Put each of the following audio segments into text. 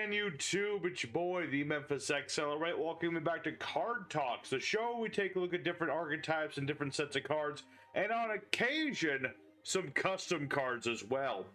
again, YouTube? It's your boy, the Memphis XL. Right, welcome back to Card Talks, the show we take a look at different archetypes and different sets of cards, and on occasion, some custom cards as well.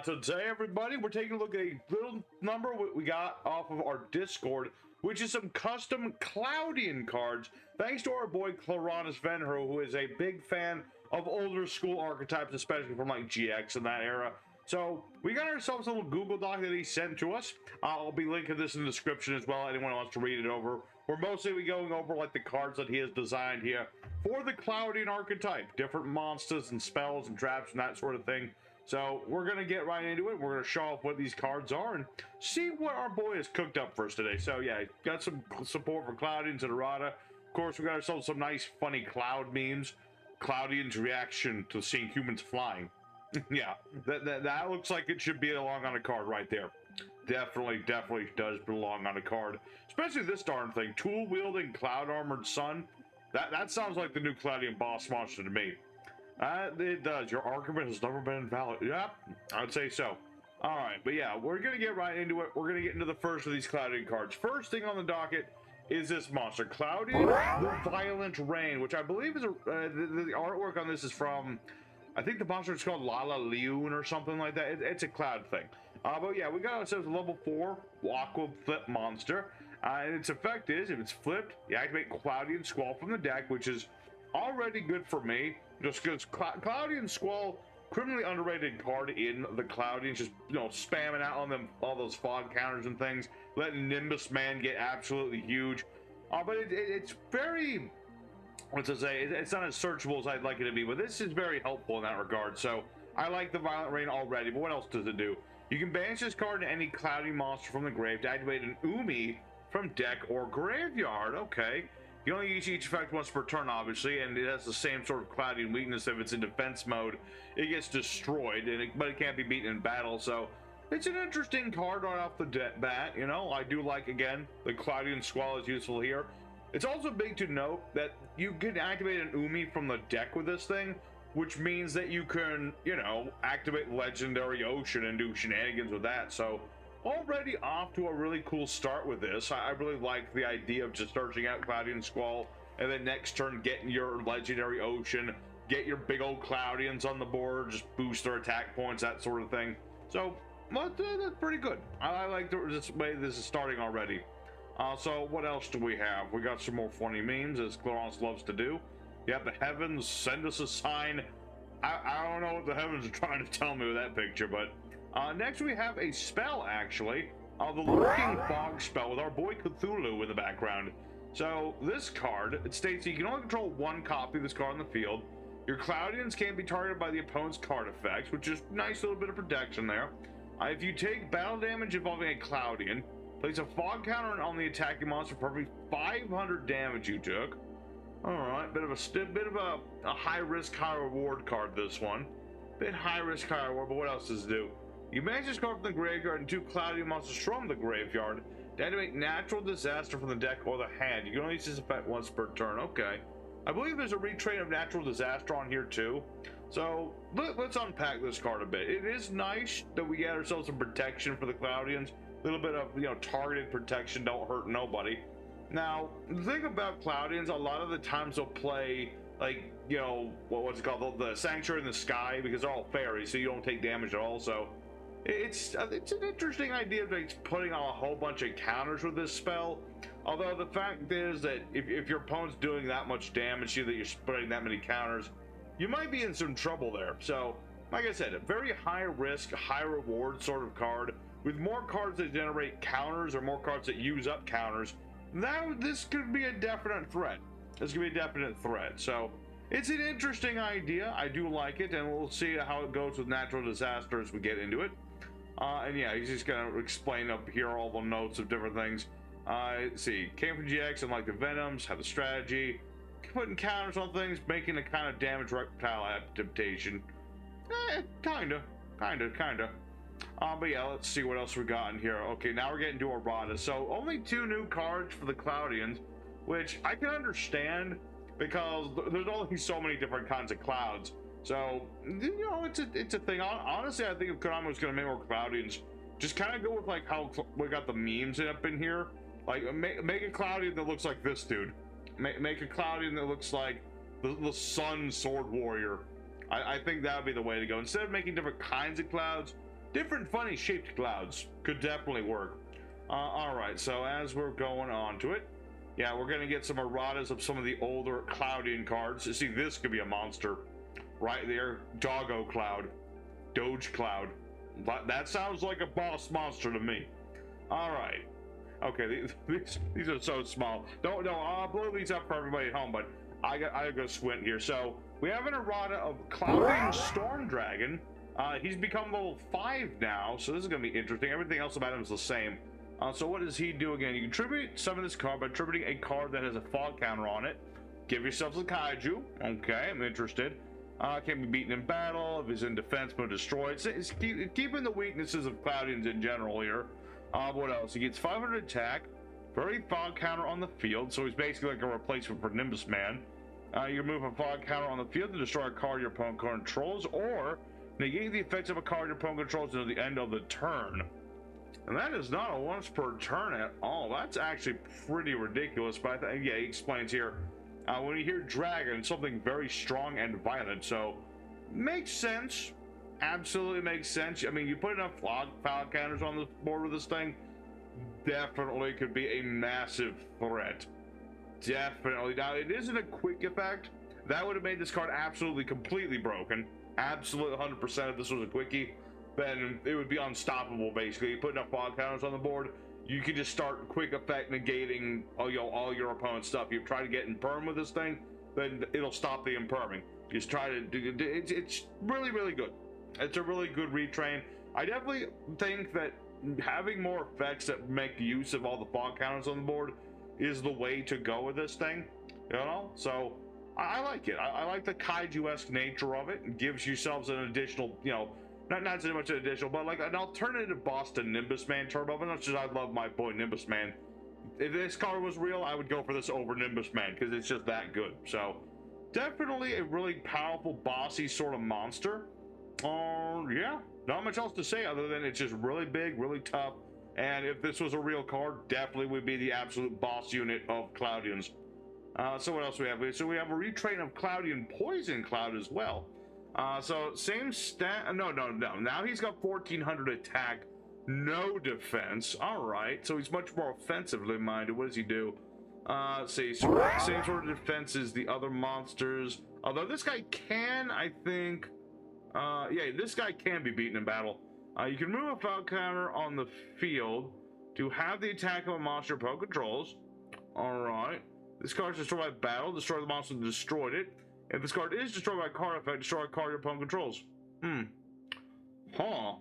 Today, everybody, we're taking a look at a little number we got off of our Discord, which is some custom Cloudian cards, thanks to our boy Chlorannus Venom, who is a big fan of older school archetypes, especially from like GX in that era. So we got ourselves a little Google Doc that he sent to us. I'll be linking this in the description as well. Anyone who wants to read it over. We're mostly going over like the cards that he has designed here for the Cloudian archetype, different monsters and spells and traps and that sort of thing. So we're gonna get right into it. We're gonna show off what these cards are and see what our boy has cooked up for us today. So yeah, got some support for Cloudians and errata. Of course, we got ourselves some nice funny cloud memes. Cloudians' reaction to seeing humans flying. Yeah, that looks like it should be along on a card right there. Definitely does belong on a card. Especially this darn thing, tool-wielding, cloud-armored sun. That sounds like the new Cloudian boss monster to me. It does. Your argument has never been invalid. Yep, I'd say so. All right, but yeah, we're gonna get right into it. We're gonna get into the first of these Cloudian cards. First thing on the docket is this monster, Cloudian the Violent Rain, which I believe is the artwork on this is from, I think the monster is called Lala Leon or something like that. It's a cloud thing. But yeah, we got ourselves a level 4 Aqua Flip monster. And its effect is, if it's flipped, you activate Cloudian Squall from the deck, which is already good for me. Just because Cloudian Squall, criminally underrated card in the Cloudians, just, you know, spamming out on them, all those fog counters and things, letting Nimbus Man get absolutely huge. But it's very... What's to say? It's not as searchable as I'd like it to be, but this is very helpful in that regard. So I like the Violent Rain already, but what else does it do? You can banish this card to any cloudy monster from the grave to activate an Umi from deck or graveyard. Okay. You only use each effect once per turn, obviously, and it has the same sort of Cloudian weakness. If it's in defense mode, it gets destroyed, but it can't be beaten in battle. So it's an interesting card right off the bat. You know, I do like, again, the Cloudian Squall is useful here. It's also big to note that you can activate an Umi from the deck with this thing, which means that you can, you know, activate Legendary Ocean and do shenanigans with that. So already off to a really cool start with this. I really like the idea of just searching out Cloudian Squall and then next turn getting your Legendary Ocean, get your big old Cloudians on the board, just boost their attack points, that sort of thing. So well, that's pretty good. I like this way this is starting already. So what else do we have? We got some more funny memes, as Chlorannus loves to do. Yeah, the heavens send us a sign. I don't know what the heavens are trying to tell me with that picture, but next we have a spell, actually, the Lurking Fog spell with our boy Cthulhu in the background. So this card, it states you can only control one copy of this card on the field. Your Cloudians can't be targeted by the opponent's card effects, which is a nice little bit of protection there. If you take battle damage involving a Cloudian, place a fog counter on the attacking monster for every 500 damage you took. Alright, bit of a high risk, high reward card, this one. Bit high risk, high reward, but what else does it do? You manage this card from the graveyard and 2 Cloudian monsters from the graveyard to activate Natural Disaster from the deck or the hand. You can only use this effect once per turn. Okay. I believe there's a retrain of Natural Disaster on here too. So let's unpack this card a bit. It is nice that we get ourselves some protection for the Cloudians. A little bit of, you know, targeted protection, don't hurt nobody. Now, the thing about Cloudians, a lot of the times they'll play, like, you know, what's it called, the Sanctuary in the Sky, because they're all fairies, so you don't take damage at all. So it's an interesting idea of like putting on a whole bunch of counters with this spell. Although the fact is that if your opponent's doing that much damage to you, that you're spreading that many counters, you might be in some trouble there. So, like I said, a very high risk, high reward sort of card. With more cards that generate counters or more cards that use up counters, this could be a definite threat. This could be a definite threat. So it's an interesting idea. I do like it, and we'll see how it goes with Natural Disaster as we get into it. And yeah, he's just gonna explain up here all the notes of different things. Let's see, came from GX and like the Venoms, have the strategy, putting counters on things, making a kind of damage reptile adaptation. Kinda. But yeah, let's see what else we got in here. Okay, now we're getting to errata. So only 2 new cards for the Cloudians, which I can understand because there's only so many different kinds of clouds. So, you know, it's a thing. Honestly, I think if Konami was going to make more Cloudians, just kind of go with like how we got the memes up in here. Like make a Cloudian that looks like this dude. Make a Cloudian that looks like the Sun Sword Warrior. I think that would be the way to go. Instead of making different kinds of clouds, different funny shaped clouds could definitely work. All right, so as we're going on to it, yeah, we're gonna get some erratas of some of the older Cloudian cards. You see, this could be a monster right there. Doggo Cloud, Doge Cloud. That sounds like a boss monster to me. All right. Okay, these are so small. No, I'll blow these up for everybody at home, but I gotta go squint here. So we have an errata of Cloudian Storm Dragon. He's become level 5 now, so this is gonna be interesting. Everything else about him is the same. So what does he do again? You contribute some of this card by attributing a card that has a fog counter on it. Give yourselves a kaiju. Okay, I'm interested. Can be beaten in battle. If he's in defense, but destroyed. It's keeping the weaknesses of Cloudians in general here. What else? He gets 500 attack. Very fog counter on the field, so he's basically like a replacement for Nimbus Man. You remove a fog counter on the field to destroy a card your opponent controls, or negate the effects of a card your opponent controls until the end of the turn. And that is not a once per turn at all. That's actually pretty ridiculous, but yeah, he explains here. When you hear dragon, something very strong and violent, so makes sense. Absolutely makes sense. I mean, you put enough fog counters on the board with this thing, definitely could be a massive threat. Definitely. Now, it isn't a quick effect. That would have made this card absolutely completely broken. Absolutely 100% if this was a quickie. Then it would be unstoppable, basically. You put enough fog counters on the board, you can just start quick effect negating all your opponent's stuff. You try to get imperm with this thing, then it'll stop the imperming. Just try to do it's really, really good. It's a really good retrain. I definitely think that having more effects that make use of all the fog counters on the board is the way to go with this thing, you know? So I like it. I like the kaiju-esque nature of it. It gives yourselves an additional, you know, not so much an additional, but like an alternative boss to Nimbus Man Turbo. But not just, I love my boy Nimbus Man. If this card was real, I would go for this over Nimbus Man because it's just that good. So definitely a really powerful, bossy sort of monster. Yeah, not much else to say other than it's just really big, really tough. And if this was a real card, definitely would be the absolute boss unit of Cloudians. So what else we have? So we have a retrain of Cloudian Poison Cloud as well. So same stat. No. Now he's got 1400 attack, no defense. All right, so he's much more offensively minded. What does he do? Let's see. Same sort of defense as the other monsters. Although this guy can, I think. Yeah, this guy can be beaten in battle. You can move a fog counter on the field to have the attack of a monster your opponent controls. All right. This card is destroyed by battle. Destroy the monster that destroyed it. If this card is destroyed by a card effect, destroy a card your opponent controls. Huh.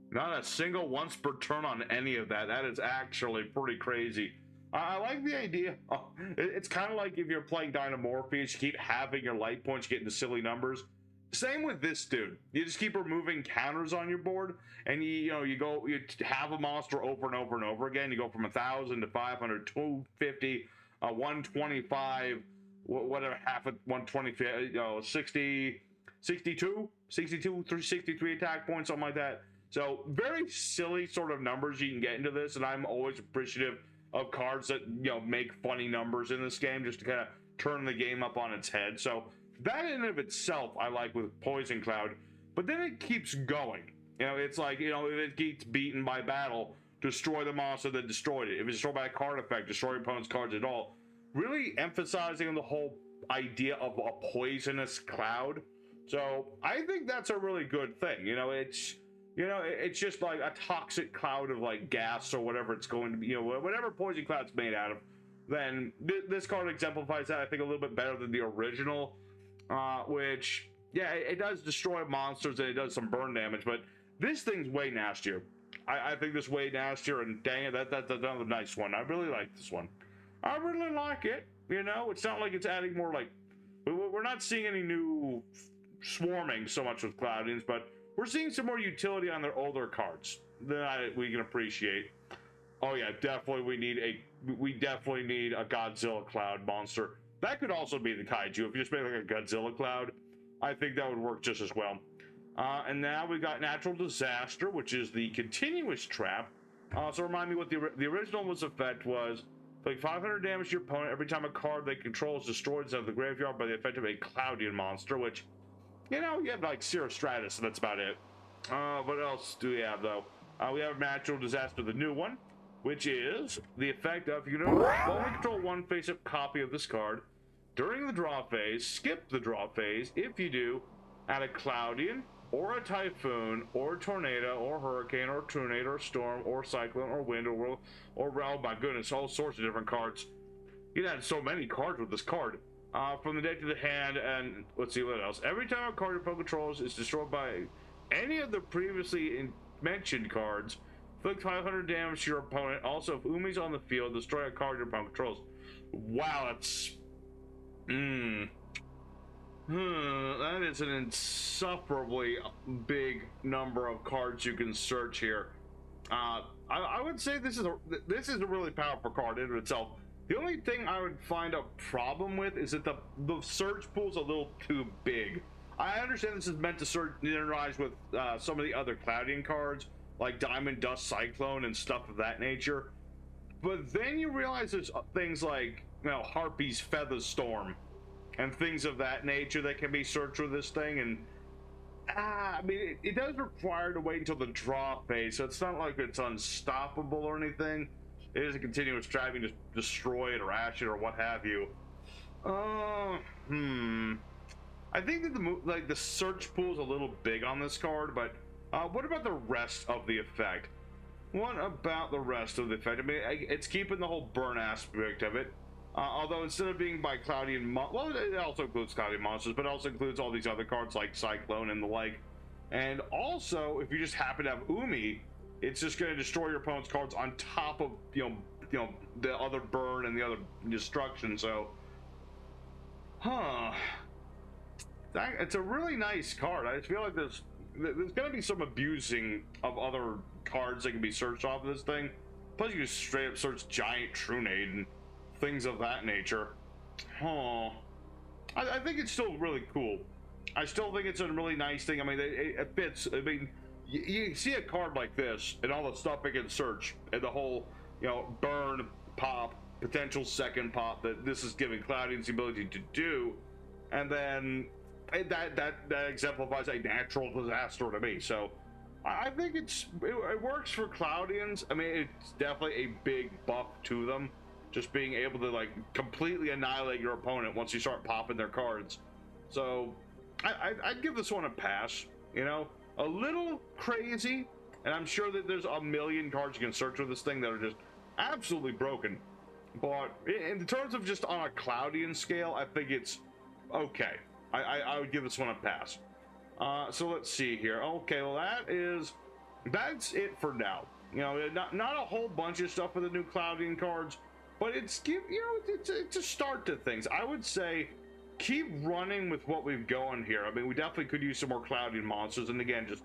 Not a single once per turn on any of that. That is actually pretty crazy. I like the idea. It's kind of like if you're playing Dynamorpheus, you keep having your light points get into silly numbers. Same with this dude. You just keep removing counters on your board, and you have a monster over and over and over again. You go from 1,000 to 500, 250, 125, whatever, half of 125, 60, 62, 363 attack points, something like that. So very silly sort of numbers you can get into this, and I'm always appreciative of cards that make funny numbers in this game just to kind of turn the game up on its head. So that in and of itself I like with Poison Cloud, but then it keeps going. It's like, if it gets beaten by battle, destroy the monster that destroyed it. If it's destroyed by a card effect, destroy your opponent's cards at all. Really emphasizing the whole idea of a poisonous cloud. So I think that's a really good thing. It's just like a toxic cloud of like gas or whatever it's going to be, whatever Poison Cloud's made out of. Then this card exemplifies that, I think, a little bit better than the original. Which, yeah, it does destroy monsters and it does some burn damage, but this thing's way nastier. I think this way nastier, and dang it, that's another nice one. I really like this one. I really like it. It's not like it's adding more, like, we're not seeing any new swarming so much with Cloudians, but we're seeing some more utility on their older cards that we can appreciate. Oh yeah, definitely we definitely need a Godzilla Cloud monster. That could also be the kaiju. If you just make like a Godzilla Cloud, I think that would work just as well. And now we got Natural Disaster, which is the continuous trap. So remind me what the original effect was. Like 500 damage to your opponent every time a card they control is destroyed out of the graveyard by the effect of a Cloudian monster, which, you know, you have like Cirrus Stratus, and that's about it. What else do we have, though? We have Natural Disaster, the new one, which is the effect of, you know, only control one face-up copy of this card during the draw phase. Skip the draw phase. If you do, add a Cloudian, or a Typhoon, or a Tornado, or Hurricane, or Tornado, or Storm, or Cyclone, or Wind, or oh my goodness, all sorts of different cards. You can add so many cards with this card. From the deck to the hand, and let's see what else. Every time a card your opponent controls is destroyed by any of the previously mentioned cards, inflict 500 damage to your opponent. Also, if Umi's on the field, destroy a card your opponent controls. Wow, that's... that is an insufferably big number of cards you can search here. I would say this is a really powerful card in itself. The only thing I would find a problem with is that the search pool's a little too big. I understand this is meant to synergize with some of the other Cloudian cards, like Diamond Dust Cyclone and stuff of that nature. But then you realize there's things like, you know, Harpy's Feather Storm and things of that nature that can be searched with this thing. And I mean, it does require to wait until the draw phase, so it's not like it's unstoppable or anything. It is a continuous driving to destroy it or ash it or what have you. I think that the search pool is a little big on this card, but what about the rest of the effect? What about the rest of the effect? I mean, it's keeping the whole burn aspect of it. Although instead of being by Cloudian, well, it also includes Cloudian monsters, but it also includes all these other cards like Cyclone and the like. And also, if you just happen to have Umi, it's just going to destroy your opponent's cards on top of you know the other burn and the other destruction. So, it's a really nice card. I just feel like there's going to be some abusing of other cards that can be searched off of this thing. Plus, you can straight up search Giant Trunade and things of that nature. I think it's still really cool. I still think it's a really nice thing. I mean, it fits. I mean, you see a card like this and all the stuff it can search and the whole, you know, burn, pop, potential second pop that this is giving Cloudians the ability to do, and then that exemplifies a natural disaster to me. So I think it works for Cloudians. I mean, it's definitely a big buff to them, just being able to like completely annihilate your opponent once you start popping their cards. So I'd give this one a pass. You know, a little crazy, and I'm sure that there's a million cards you can search with this thing that are just absolutely broken. But in terms of just on a Cloudian scale, I think it's okay. I would give this one a pass. So let's see here. Okay, well that's it for now. You know, not a whole bunch of stuff with the new Cloudian cards, but it's a start to things. I would say keep running with what we've going here. I mean, we definitely could use some more Cloudian monsters, and again, just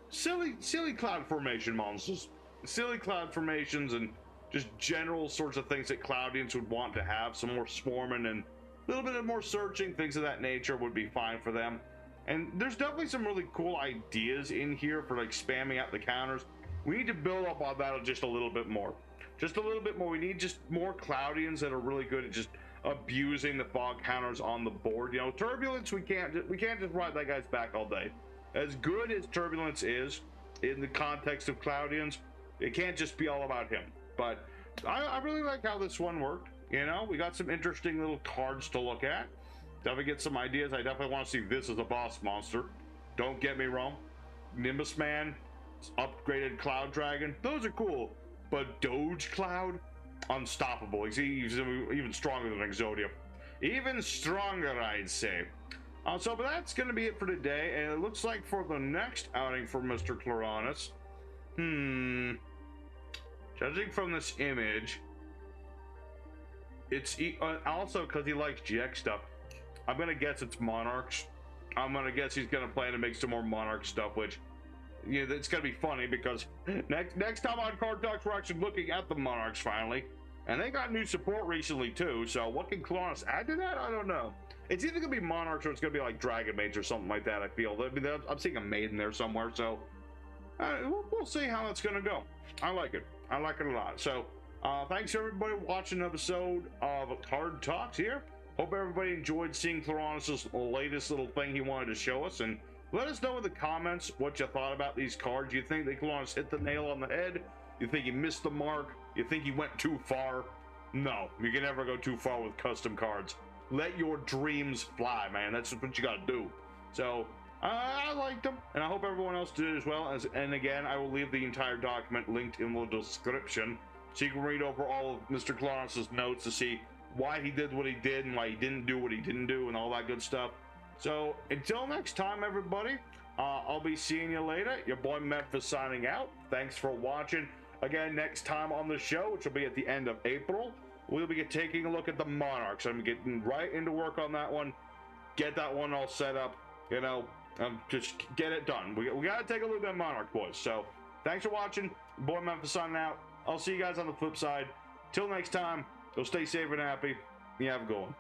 silly cloud formation monsters, silly cloud formations, and just general sorts of things that Cloudians would want to have. Some more swarming and a little bit of more searching, things of that nature would be fine for them. And there's definitely some really cool ideas in here for like spamming out the counters. We need to build up on that just a little bit more. Just a little bit more. We need just more Cloudians that are really good at just abusing the fog counters on the board. You know, Turbulence, we can't just ride that guy's back all day. As good as Turbulence is in the context of Cloudians, it can't just be all about him. But I really like how this one worked. You know, we got some interesting little cards to look at. Definitely get some ideas. I definitely want to see this as a boss monster. Don't get me wrong. Nimbus Man, upgraded Cloud Dragon, those are cool. But Doge Cloud, unstoppable. He's even stronger than Exodia. Even stronger, I'd say. But that's going to be it for today. And it looks like for the next outing for Mr. Chlorannus, judging from this image, it's also because he likes GX stuff. I'm going to guess it's Monarchs. I'm going to guess he's going to plan to make some more Monarch stuff, which, you know, it's going to be funny because next time on Card Talks, we're actually looking at the Monarchs finally. And they got new support recently too, so what can Chlorannus add to that? I don't know. It's either gonna be Monarchs or it's gonna be like Dragon Maids or something like that. I feel. I mean, I'm seeing a maid in there somewhere, so we'll see how that's gonna go. I like it. I like it a lot. So thanks everybody watching an episode of Card Talks here. Hope everybody enjoyed seeing Chlorannus's latest little thing he wanted to show us, and let us know in the comments what you thought about these cards. You think that Chlorannus hit the nail on the head? You think he missed the mark? You think he went too far? No, you can never go too far with custom cards. Let your dreams fly, man. That's what you gotta do. So I liked them, and I hope everyone else did as well. And again, I will leave the entire document linked in the description, so you can read over all of Mr. Chlorannus's notes to see why he did what he did and why he didn't do what he didn't do and all that good stuff. So until next time, everybody, I'll be seeing you later. Your boy Memphis signing out. Thanks for watching. Again, next time on the show, which will be at the end of April, we'll be taking a look at the Monarchs. I'm getting right into work on that one. Get that one all set up, you know, just get it done. We got to take a look at Monarch, boys. So thanks for watching. Boy Memphis signing out. I'll see you guys on the flip side. Till next time, go stay safe and happy. You have a good one.